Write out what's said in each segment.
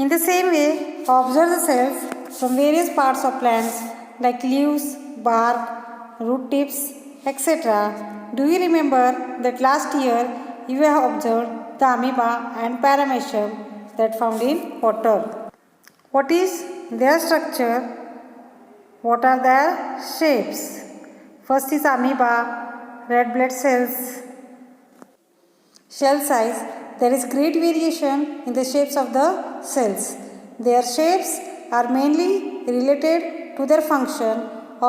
In the same way, observe the cells from various parts of plants like leaves, bark, root tips, etc. Do you remember that last year you have observed the amoeba and paramecium that found in water? What is their structure? What are their shapes? First is amoeba, red blood cells. Shell size. There is great variation in the shapes of the cells. Their shapes are mainly related to their function.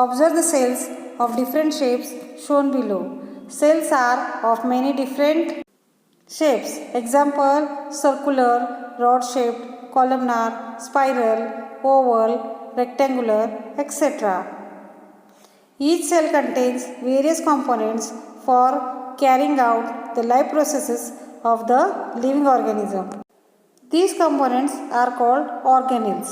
Observe the cells of different shapes shown below. Cells are of many different shapes. Example: circular, rod-shaped, columnar, spiral, oval, rectangular, etc. Each cell contains various components for carrying out the life processes of the living organism. These components are called organelles.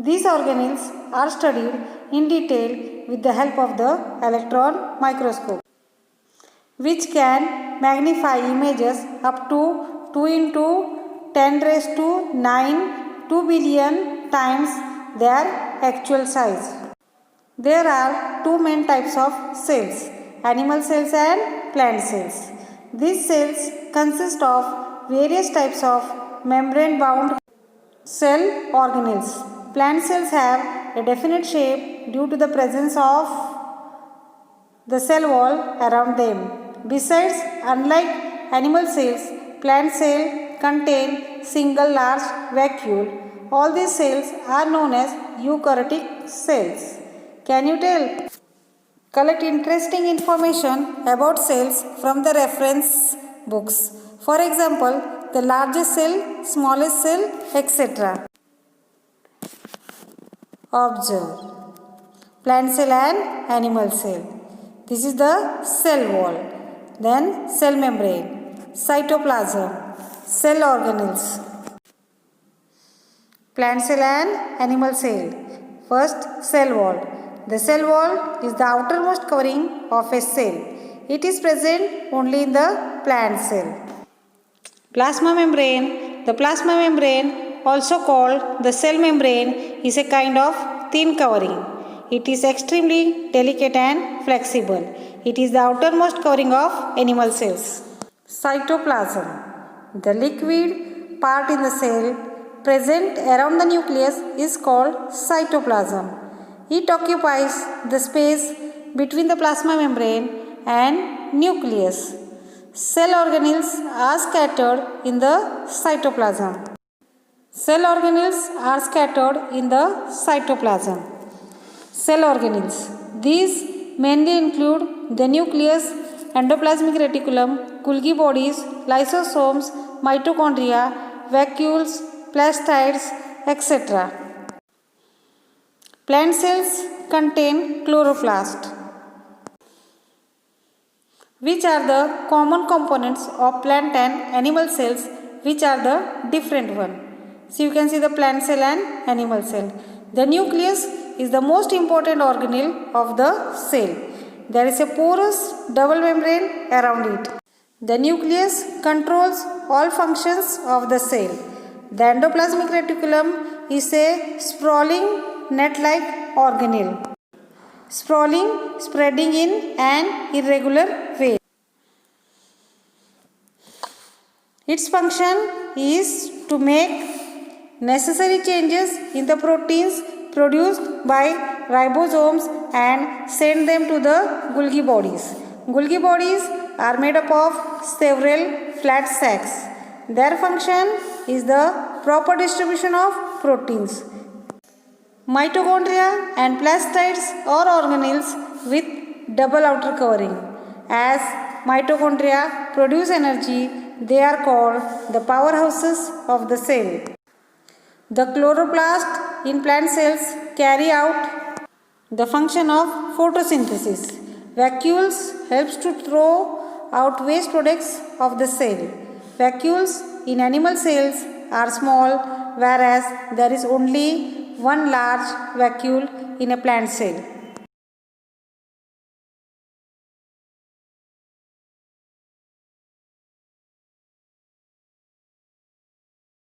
These organelles are studied in detail with the help of the electron microscope, which can magnify images up to 2 into 10 raised to 9 2 billion times their actual size. There are two main types of cells: animal cells and plant cells. These cells consist of various types of membrane bound cell organelles. Plant cells have a definite shape due to the presence of the cell wall around them. Besides, unlike animal cells, plant cells contain single large vacuole. All these cells are known as eukaryotic cells. Can you tell? Collect interesting information about cells from the reference books. For example, the largest cell, smallest cell, etc. Observe plant cell and animal cell. This is the cell wall. Then cell membrane, cytoplasm, cell organelles. Plant cell and animal cell. First, cell wall. The cell wall is the outermost covering of a cell. It is present only in the plant cell. Plasma membrane. The plasma membrane, also called the cell membrane, is a kind of thin covering. It is extremely delicate and flexible. It is the outermost covering of animal cells. Cytoplasm. The liquid part in the cell present around the nucleus is called cytoplasm. It occupies the space between the plasma membrane and nucleus. Cell organelles are scattered in the cytoplasm. Cell organelles are scattered in the cytoplasm. Cell organelles. These mainly include the nucleus, endoplasmic reticulum, Golgi bodies, lysosomes, mitochondria, vacuoles, plastids, etc. Plant cells contain chloroplast. Which are the common components of plant and animal cells? Which are the different one? So you can see the plant cell and animal cell. The nucleus is the most important organelle of the cell. There is a porous double membrane around it. The nucleus controls all functions of the cell. The endoplasmic reticulum is a sprawling net-like organelle. Sprawling, spreading in an irregular way. Its function is to make necessary changes in the proteins produced by ribosomes and send them to the Golgi bodies. Golgi bodies are made up of several flat sacs. Their function is the proper distribution of proteins. Mitochondria and plastids are organelles with double outer covering. As mitochondria produce energy, they are called the powerhouses of the cell. The chloroplast in plant cells carry out the function of photosynthesis. Vacuoles helps to throw out waste products of the cell. Vacuoles in animal cells are small, whereas there is only one large vacuole in a plant cell.